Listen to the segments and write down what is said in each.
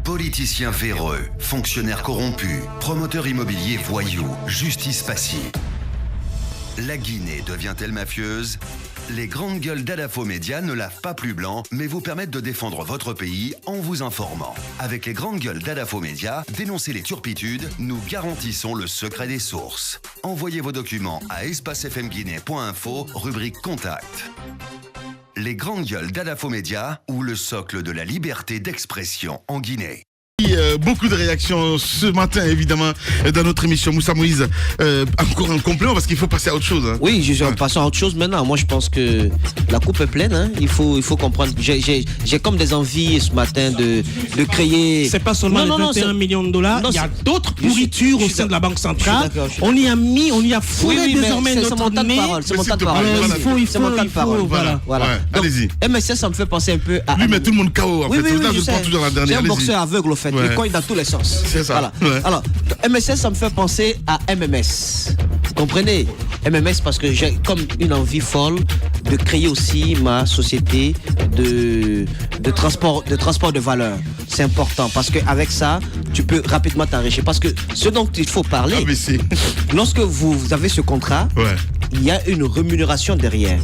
Politiciens véreux, fonctionnaires corrompus, promoteurs immobiliers voyous, justice passive. La Guinée devient-elle mafieuse ? Les grandes gueules d'Adafo Média ne lavent pas plus blanc, mais vous permettent de défendre votre pays en vous informant. Avec les grandes gueules d'Adafo Média, dénoncez les turpitudes, nous garantissons le secret des sources. Envoyez vos documents à espacefmguinée.info, rubrique Contact. Les grandes gueules d'Adafo Média ou le socle de la liberté d'expression en Guinée. Beaucoup de réactions ce matin, évidemment, dans notre émission. Moussa Moïse, encore un complément parce qu'il faut passer à autre chose. Hein. Oui, passons à autre chose maintenant. Moi, je pense que la coupe est pleine. Hein. Il faut comprendre. J'ai comme des envies ce matin de créer. C'est pas seulement les 21 millions de dollars. Il y a d'autres pourritures au sein de la Banque centrale. On y a fourré désormais notre nez. C'est mon tas de parole. C'est mon tas de parole. Voilà. Ouais, allez-y. MSS, ça me fait penser un peu à. Lui, mais tout le monde KO en fait. Oui, je prends toujours la dernière. C'est un boxeur aveugle, au fait. Il cogne dans tous les sens. C'est ça. Voilà. Ouais. Alors, MSS, ça me fait penser à MMS. Vous comprenez? MMS parce que j'ai comme une envie folle de créer aussi ma société de transport de valeur. C'est important parce qu'avec ça, tu peux rapidement t'enrichir. Parce que ce dont il faut parler, lorsque vous avez ce contrat, il y a une rémunération derrière.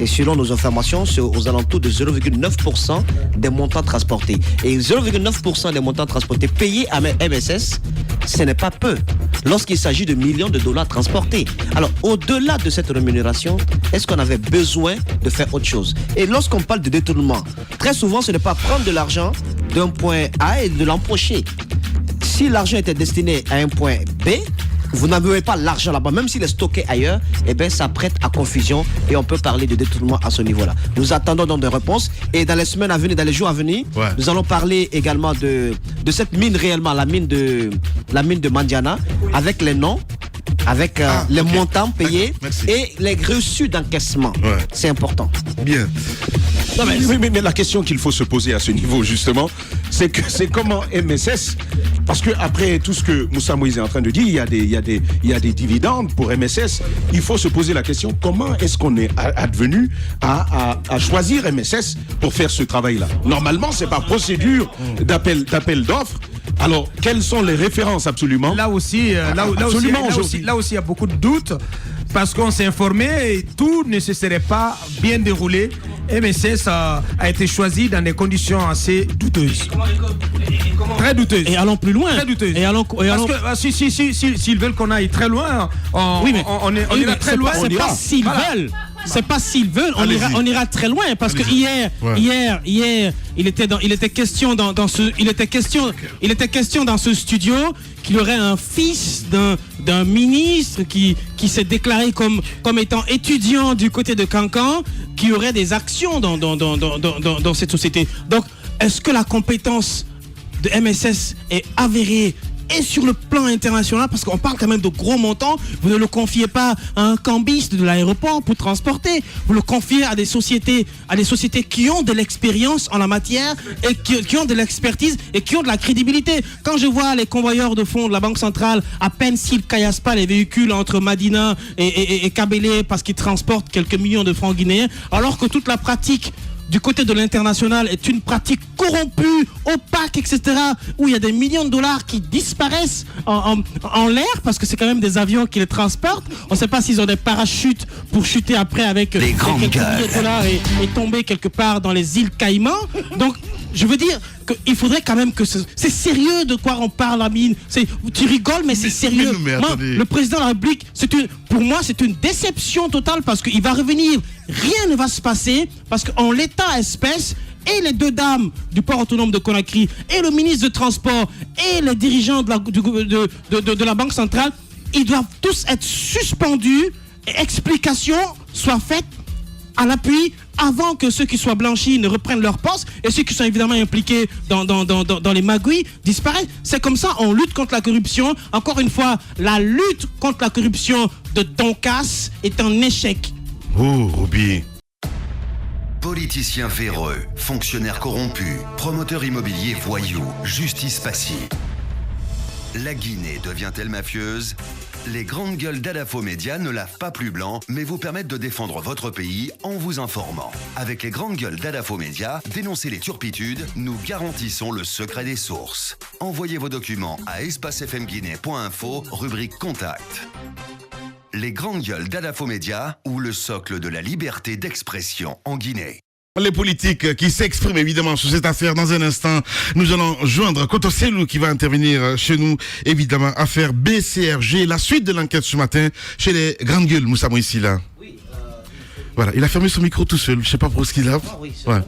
Et selon nos informations, c'est aux alentours de 0,9% des montants transportés. Et 0,9% des montants transportés payés à MSS, ce n'est pas peu lorsqu'il s'agit de millions de dollars transportés. Alors, au-delà de cette rémunération, est-ce qu'on avait besoin de faire autre chose? Et lorsqu'on parle de détournement, très souvent, ce n'est pas prendre de l'argent d'un point A et de l'empocher. Si l'argent était destiné à un point B, vous n'avez pas l'argent là-bas, même s'il est stocké ailleurs, eh bien, ça prête à confusion et on peut parler de détournement à ce niveau-là. Nous attendons donc des réponses et dans les semaines à venir, dans les jours à venir, nous allons parler également de cette mine réellement, la mine de Mandiana, avec les noms, avec les montants payés et les reçus d'encaissement. C'est important. Bien. Non, mais la question qu'il faut se poser à ce niveau, justement, c'est comment MSS, parce que après tout ce que Moussa Moïse est en train de dire, il y a des dividendes pour MSS. Il faut se poser la question, comment est-ce qu'on est advenu à choisir MSS pour faire ce travail-là? Normalement, c'est par procédure d'appel d'offres. Alors, quelles sont les références absolument? Là aussi, il y a beaucoup de doutes parce qu'on s'est informé et tout ne se serait pas bien déroulé. MSS a été choisi dans des conditions assez douteuses. Très douteuses. Et allons plus loin. Très douteuses. Parce que s'ils veulent qu'on aille très loin, on ira très loin. C'est pas s'ils veulent. C'est pas s'ils veulent, on ira très loin parce que hier, il était question dans ce studio qu'il y aurait un fils d'un ministre qui s'est déclaré comme étant étudiant du côté de Cancan, qui aurait des actions dans cette société. Donc, est-ce que la compétence de MSS est avérée? Et sur le plan international, parce qu'on parle quand même de gros montants, vous ne le confiez pas à un cambiste de l'aéroport pour transporter, vous le confiez à des sociétés qui ont de l'expérience en la matière et qui ont de l'expertise et qui ont de la crédibilité. Quand je vois les convoyeurs de fonds de la Banque centrale, à peine s'ils caillassent pas les véhicules entre Madina et Kabélé parce qu'ils transportent quelques millions de francs guinéens, alors que toute la pratique du côté de l'international est une pratique corrompue, opaque, etc., où il y a des millions de dollars qui disparaissent en l'air, parce que c'est quand même des avions qui les transportent. On ne sait pas s'ils ont des parachutes pour chuter après avec quelques millions de dollars et tomber quelque part dans les îles Caïmans. Donc, je veux dire qu'il faudrait quand même que c'est sérieux de quoi on parle, Amine. Tu rigoles, mais c'est sérieux. Le président de la République, pour moi, c'est une déception totale parce qu'il va revenir, rien ne va se passer parce qu'en l'état espèce, et les deux dames du port autonome de Conakry, et le ministre de Transport, et les dirigeants de la Banque centrale, ils doivent tous être suspendus et explications soient faites à l'appui avant que ceux qui soient blanchis ne reprennent leur poste et ceux qui sont évidemment impliqués dans les magouilles disparaissent. C'est comme ça, on lutte contre la corruption. Encore une fois, la lutte contre la corruption de Doncas est un échec. Oh, Ruby. Politiciens véreux, fonctionnaires corrompus, promoteurs immobiliers voyous, justice passive. La Guinée devient-elle mafieuse ? Les grandes gueules d'Adafo Média ne lavent pas plus blanc, mais vous permettent de défendre votre pays en vous informant. Avec les grandes gueules d'Adafo Média, dénoncez les turpitudes, nous garantissons le secret des sources. Envoyez vos documents à espacefmguinée.info, rubrique Contact. Les grandes gueules d'Adafo Média, ou le socle de la liberté d'expression en Guinée. Les politiques qui s'expriment évidemment sur cette affaire. Dans un instant, nous allons joindre Koto Selou qui va intervenir chez nous, évidemment, affaire BCRG, la suite de l'enquête ce matin chez les grandes gueules. Moussa Moïsi là. Oui, voilà, il a fermé son micro tout seul. Je sais pas pour ce qu'il a. Ah oui, c'est bon.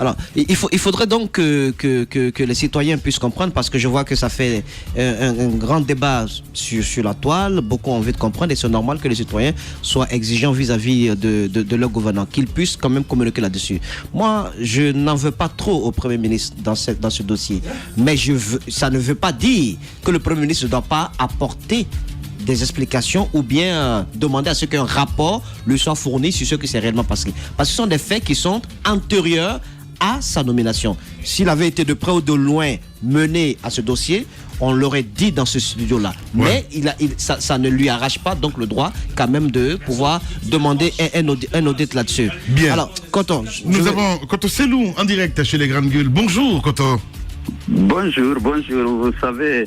Alors, il faudrait donc que les citoyens puissent comprendre, parce que je vois que ça fait un grand débat sur la toile. Beaucoup ont envie de comprendre et c'est normal que les citoyens soient exigeants vis-à-vis de leur gouvernant, qu'ils puissent quand même communiquer là-dessus. Moi, je n'en veux pas trop au Premier ministre dans ce dossier, mais ça ne veut pas dire que le Premier ministre ne doit pas apporter des explications ou bien demander à ce qu'un rapport lui soit fourni sur ce qui s'est réellement passé. Parce que ce sont des faits qui sont antérieurs à sa nomination. S'il avait été de près ou de loin mené à ce dossier, on l'aurait dit dans ce studio-là. Ouais. Mais ça ne lui arrache pas donc le droit quand même de pouvoir demander un audit là-dessus. Bien. Alors, Koto, nous avons Koto Selou en direct chez les grandes gueules. Bonjour, Koto. Bonjour. Vous savez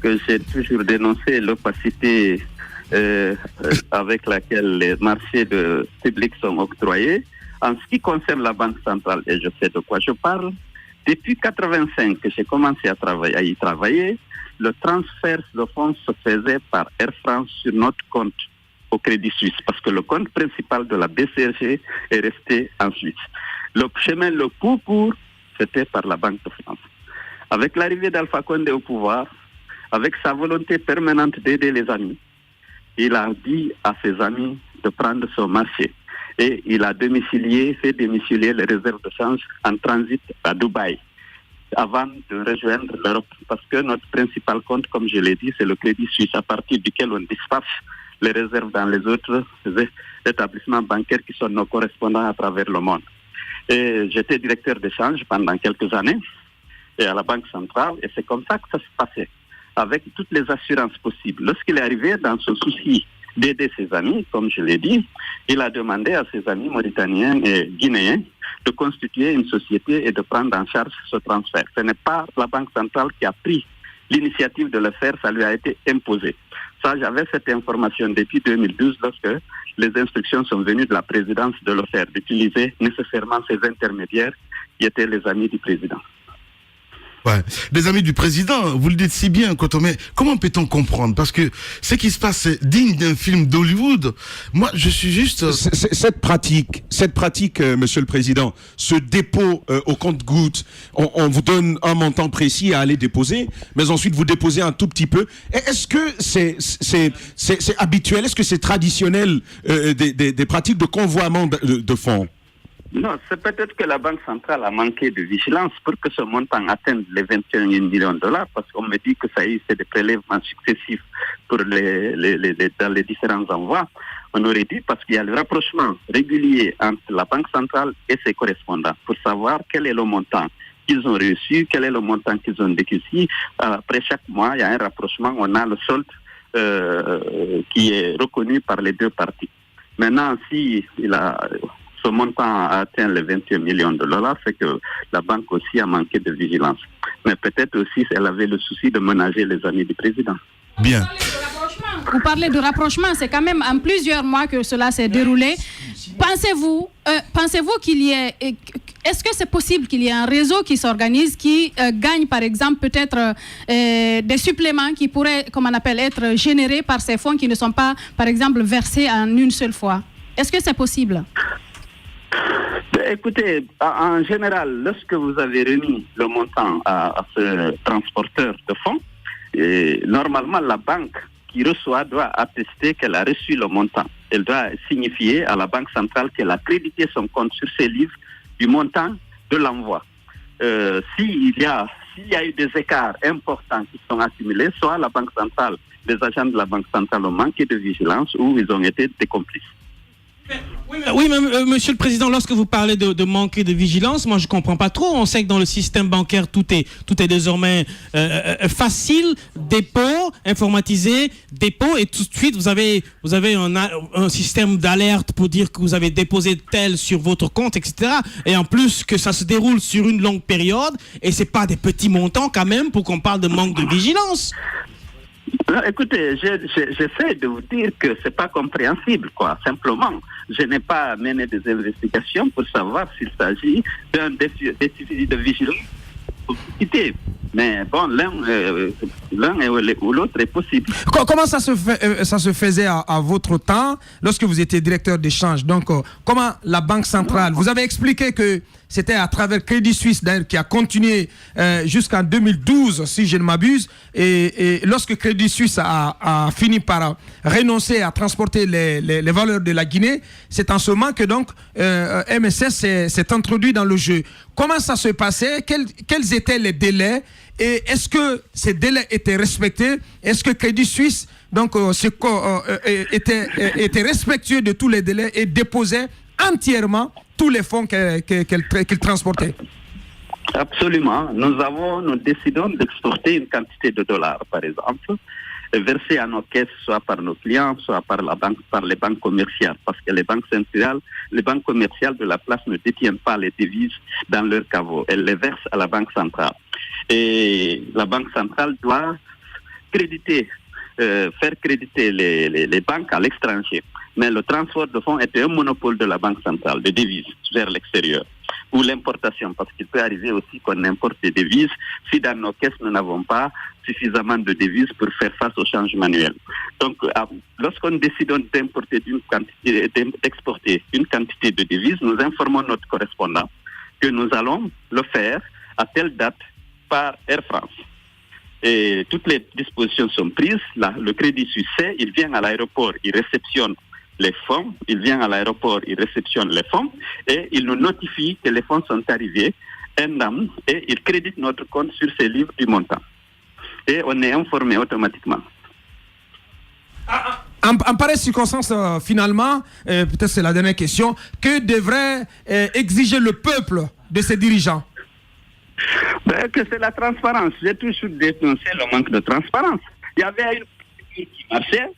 que j'ai toujours dénoncé l'opacité avec laquelle les marchés publics sont octroyés. En ce qui concerne la Banque centrale, et je sais de quoi je parle, depuis 1985 que j'ai commencé à y travailler, le transfert de fonds se faisait par Air France sur notre compte au Crédit Suisse, parce que le compte principal de la BCRG est resté en Suisse. Le chemin le plus court, c'était par la Banque de France. Avec l'arrivée d'Alpha Condé au pouvoir, avec sa volonté permanente d'aider les amis, il a dit à ses amis de prendre son marché. Et il a fait domicilier les réserves de change en transit à Dubaï avant de rejoindre l'Europe. Parce que notre principal compte, comme je l'ai dit, c'est le Crédit Suisse, à partir duquel on dispatche les réserves dans les autres établissements bancaires qui sont nos correspondants à travers le monde. Et j'étais directeur d'échange pendant quelques années et à la Banque centrale, et c'est comme ça que ça se passait, avec toutes les assurances possibles. Lorsqu'il est arrivé dans ce souci d'aider ses amis, comme je l'ai dit, il a demandé à ses amis mauritaniens et guinéens de constituer une société et de prendre en charge ce transfert. Ce n'est pas la Banque centrale qui a pris l'initiative de le faire, ça lui a été imposé. Ça, j'avais cette information depuis 2012 lorsque les instructions sont venues de la présidence de le faire, d'utiliser nécessairement ces intermédiaires qui étaient les amis du président. Ouais. Les amis du président, vous le dites si bien, mais comment peut-on comprendre? Parce que ce qui se passe est digne d'un film d'Hollywood. Moi, je suis juste... Cette pratique, monsieur le président, ce dépôt au compte-gouttes, on vous donne un montant précis à aller déposer, mais ensuite vous déposez un tout petit peu. Est-ce que c'est habituel? Est-ce que c'est traditionnel des pratiques de convoiement de fonds? Non, c'est peut-être que la Banque centrale a manqué de vigilance pour que ce montant atteigne les 21 millions de dollars, parce qu'on me dit que ça y est, c'est des prélèvements successifs pour dans les différents envois. On aurait dit, parce qu'il y a le rapprochement régulier entre la Banque centrale et ses correspondants, pour savoir quel est le montant qu'ils ont reçu, quel est le montant qu'ils ont décaissé. Après chaque mois, il y a un rapprochement, on a le solde qui est reconnu par les deux parties. Maintenant, si ce montant a atteint les 21 millions de dollars, c'est que la banque aussi a manqué de vigilance. Mais peut-être aussi elle avait le souci de ménager les amis du président. Bien. Vous parlez de rapprochement, c'est quand même en plusieurs mois que cela s'est déroulé. Pensez-vous qu'il y ait... Est-ce que c'est possible qu'il y ait un réseau qui s'organise, qui gagne par exemple peut-être des suppléments qui pourraient, comme on appelle, être générés par ces fonds qui ne sont pas par exemple versés en une seule fois? Est-ce que c'est possible? Écoutez, en général, lorsque vous avez remis le montant à ce transporteur de fonds, normalement la banque qui reçoit doit attester qu'elle a reçu le montant. Elle doit signifier à la Banque centrale qu'elle a crédité son compte sur ses livres du montant de l'envoi. S'il y a eu des écarts importants qui sont accumulés, soit la Banque centrale, les agents de la Banque centrale ont manqué de vigilance ou ils ont été des complices. Oui, mais, Monsieur le Président, lorsque vous parlez de manquer de vigilance, moi je comprends pas trop. On sait que dans le système bancaire, tout est désormais facile, dépôt, informatisé, dépôt, et tout de suite vous avez un système d'alerte pour dire que vous avez déposé tel sur votre compte, etc. Et en plus que ça se déroule sur une longue période, et c'est pas des petits montants quand même pour qu'on parle de manque de vigilance. Non, écoutez, j'essaie de vous dire que c'est pas compréhensible, quoi. Simplement, je n'ai pas mené des investigations pour savoir s'il s'agit d'un déficit de vigilance ou d'équité. Mais bon, l'un ou l'autre est possible. Comment ça se faisait à votre temps, lorsque vous étiez directeur d'échange? Donc, comment la Banque centrale, vous avez expliqué que c'était à travers Crédit Suisse, d'ailleurs, qui a continué jusqu'en 2012, si je ne m'abuse. Et lorsque Crédit Suisse a fini par renoncer à transporter les valeurs de la Guinée, c'est en ce moment que donc MSS s'est introduit dans le jeu. Comment ça se passait? Quels étaient les délais? Et est-ce que ces délais étaient respectés? Est-ce que Crédit Suisse donc, était respectueux de tous les délais et déposait entièrement tous les fonds qu'il transportait? Absolument. Nous décidons d'exporter une quantité de dollars, par exemple, versés à nos caisses, soit par nos clients, soit par les banques commerciales, parce que les banques commerciales de la place ne détiennent pas les devises dans leur caveau. Elles les versent à la Banque centrale. Et la Banque centrale doit faire créditer les banques à l'étranger. Mais le transport de fonds était un monopole de la Banque centrale, des devises vers l'extérieur. Ou l'importation, parce qu'il peut arriver aussi qu'on importe des devises si dans nos caisses nous n'avons pas suffisamment de devises pour faire face au change manuel. Donc, lorsqu'on décide d'exporter une quantité de devises, nous informons notre correspondant que nous allons le faire à telle date par Air France. Et toutes les dispositions sont prises. Là, le Crédit Suisse, il vient à l'aéroport, il réceptionne les fonds, il vient à l'aéroport, il réceptionne les fonds et il nous notifie que les fonds sont arrivés et il crédite notre compte sur ses livres du montant. Et on est informé automatiquement. En pareille circonstance, finalement, peut-être c'est la dernière question, que devrait exiger le peuple de ses dirigeants? Que c'est la transparence. J'ai toujours dénoncé le manque de transparence. Il y avait une politique qui marchait,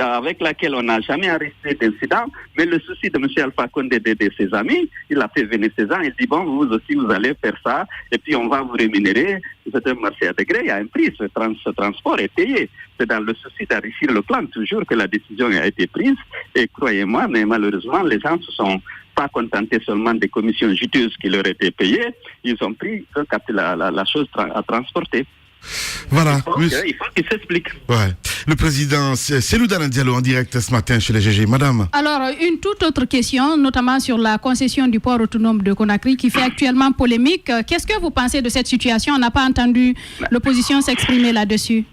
avec laquelle on n'a jamais arrêté d'incident, mais le souci de M. Alpha Condé d'aider ses amis, il a fait venir ses gens, il dit bon, vous aussi vous allez faire ça, et puis on va vous rémunérer, c'est un marché intégré, il y a un prix, ce transport est payé. C'est dans le souci d'enrichir le plan toujours que la décision a été prise, et croyez-moi, mais malheureusement, les gens se sont pas contentés seulement des commissions juteuses qui leur étaient payées, ils ont pris la chose à transporter. Voilà. Il faut qu'il s'explique. Ouais. Le président Cellou Dalein Diallo en direct ce matin chez les GG. Madame. Alors, une toute autre question, notamment sur la concession du port autonome de Conakry qui fait actuellement polémique. Qu'est-ce que vous pensez de cette situation? On n'a pas entendu l'opposition s'exprimer là-dessus.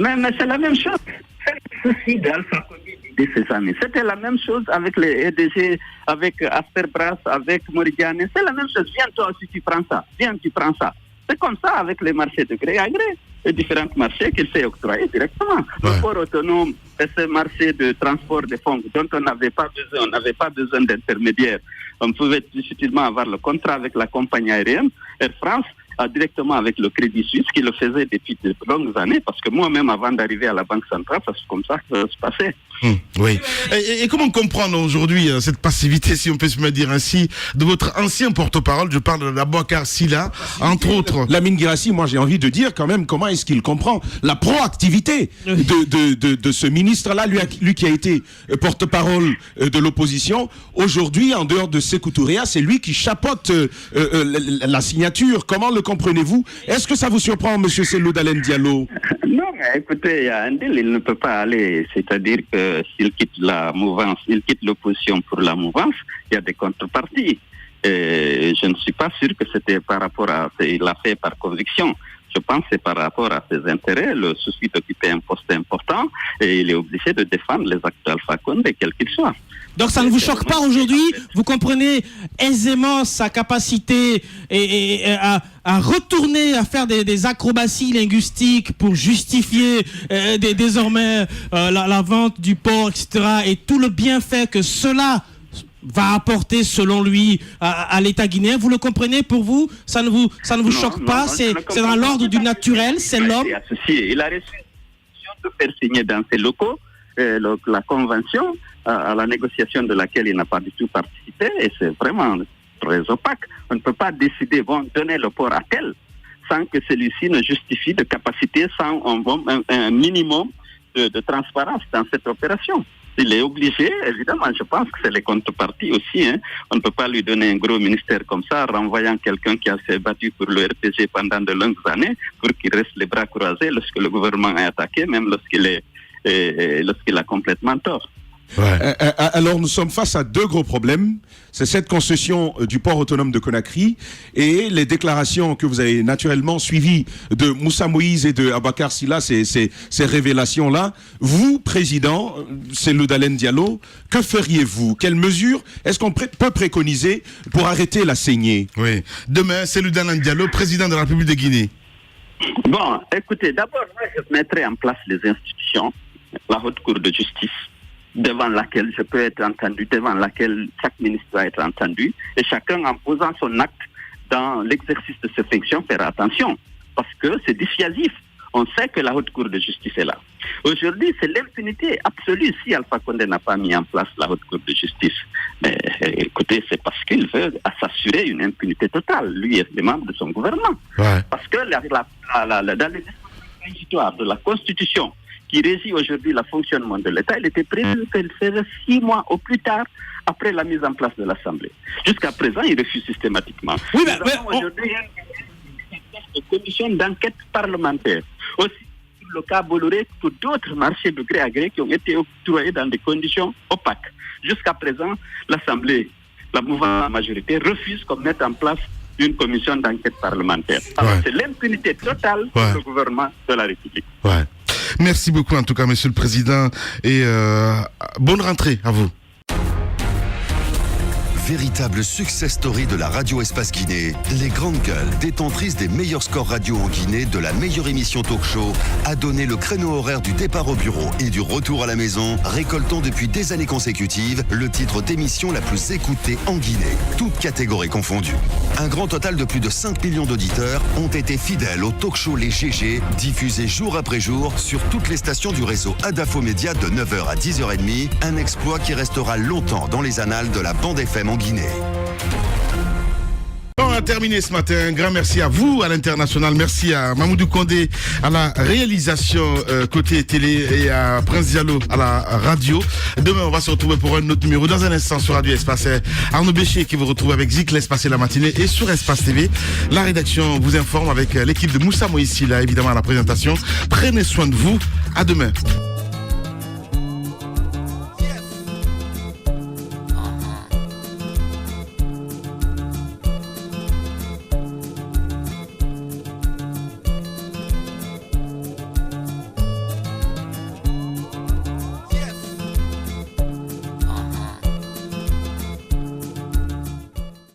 Mais c'est la même chose. C'est le souci d'Alpha Condé de ces années. C'était la même chose avec les EDG, avec Asperbras, avec Moridiane. C'est la même chose. Viens toi aussi, tu prends ça. Viens, tu prends ça. C'est comme ça avec les marchés de gré à gré, les différents marchés qu'il fait octroyer directement. Ouais. Le port autonome et ce marché de transport des fonds dont on n'avait pas besoin d'intermédiaires. On pouvait difficilement avoir le contrat avec la compagnie aérienne, Air France, directement avec le Crédit Suisse, qui le faisait depuis de longues années, parce que moi-même, avant d'arriver à la Banque centrale, c'est comme ça que ça se passait. Oui. Et comment comprendre aujourd'hui cette passivité, si on peut se dire ainsi, de votre ancien porte-parole? Je parle de Boubacar Silla, entre autres. Lamine Guirassy, moi j'ai envie de dire quand même comment est-ce qu'il comprend la proactivité de ce ministre-là, lui qui a été porte-parole de l'opposition. Aujourd'hui, en dehors de Sékou Touréa, c'est lui qui chapeaute la signature. Comment le comprenez-vous? Est-ce que ça vous surprend, M. Cellou Dalein Diallo? Non, mais écoutez, il y a un deal, il ne peut pas aller, c'est-à-dire que s'il quitte la mouvance, il quitte l'opposition pour la mouvance, il y a des contreparties. Et je ne suis pas sûr que c'était par rapport à... Il l'a fait par conviction. Je pense que c'est par rapport à ses intérêts, le souci d'occuper un poste important, et il est obligé de défendre les actes d'Alpha Condé, quels qu'ils soient. Donc ça ne vous choque pas aujourd'hui? Vous comprenez aisément sa capacité à retourner, à faire des acrobaties linguistiques pour justifier désormais la vente du port, etc. Et tout le bienfait que cela va apporter selon lui à l'État guinéen. Vous le comprenez? Pour vous, ça ne vous choque pas? C'est dans l'ordre du naturel, c'est l'homme. Il a reçu une de faire signer dans ses locaux la convention à la négociation de laquelle il n'a pas du tout participé, et c'est vraiment très opaque. On ne peut pas décider, donner le port à tel, sans que celui-ci ne justifie de capacité, sans un minimum de transparence dans cette opération. Il est obligé, évidemment, je pense que c'est les contreparties aussi. On ne peut pas lui donner un gros ministère comme ça, renvoyant quelqu'un qui s'est battu pour le RPG pendant de longues années, pour qu'il reste les bras croisés lorsque le gouvernement est attaqué, même lorsqu'il a complètement tort. Ouais. Alors nous sommes face à deux gros problèmes. C'est cette concession du port autonome de Conakry et les déclarations que vous avez naturellement suivies de Moussa Moïse et de Abakar Silla, ces révélations-là. Vous, président, Cellou Dalein Diallo, que feriez-vous? Quelles mesures est-ce qu'on peut préconiser pour arrêter la saignée? Oui. Demain, Cellou Dalein Diallo, président de la République de Guinée. Bon, écoutez, d'abord, moi, je mettrai en place les institutions, la Haute Cour de justice, devant laquelle je peux être entendu, devant laquelle chaque ministre doit être entendu, et chacun en posant son acte dans l'exercice de ses fonctions, faire attention, parce que c'est dissuasif. On sait que la Haute Cour de justice est là. Aujourd'hui, c'est l'impunité absolue si Alpha Condé n'a pas mis en place la Haute Cour de justice. Mais écoutez, c'est parce qu'il veut s'assurer une impunité totale, lui et les membres de son gouvernement. Ouais. Parce que dans les dispositions transitoires de la Constitution, qui régit aujourd'hui le fonctionnement de l'État, il était prévu qu'elle serait 6 mois au plus tard après la mise en place de l'Assemblée. Jusqu'à présent, il refuse systématiquement. Oui, mais aujourd'hui une commission d'enquête parlementaire. Aussi, pour le cas Bolloré, pour d'autres marchés de gré à gré qui ont été octroyés dans des conditions opaques. Jusqu'à présent, l'Assemblée, la mouvance majorité, refuse qu'on mette en place une commission d'enquête parlementaire. Alors, c'est l'impunité totale pour le gouvernement de la République. Ouais. Merci beaucoup en tout cas, Monsieur le Président, et bonne rentrée à vous. Véritable success story de la radio Espace Guinée, les grandes gueules, détentrices des meilleurs scores radio en Guinée, de la meilleure émission talk show, a donné le créneau horaire du départ au bureau et du retour à la maison, récoltant depuis des années consécutives le titre d'émission la plus écoutée en Guinée, toutes catégories confondues. Un grand total de plus de 5 millions d'auditeurs ont été fidèles au talk show Les GG, diffusé jour après jour sur toutes les stations du réseau Adafo Média de 9h à 10h30, un exploit qui restera longtemps dans les annales de la bande FM en Guinée. On a terminé ce matin. Un grand merci à vous à l'international. Merci à Mamoudou Condé à la réalisation côté télé et à Prince Diallo à la radio. Demain, on va se retrouver pour un autre numéro. Dans un instant sur Radio Espace, Arnaud Béchier qui vous retrouve avec Zik Laisse passer la matinée et sur Espace TV. La rédaction vous informe avec l'équipe de Moussa Moïse là, évidemment à la présentation. Prenez soin de vous. À demain.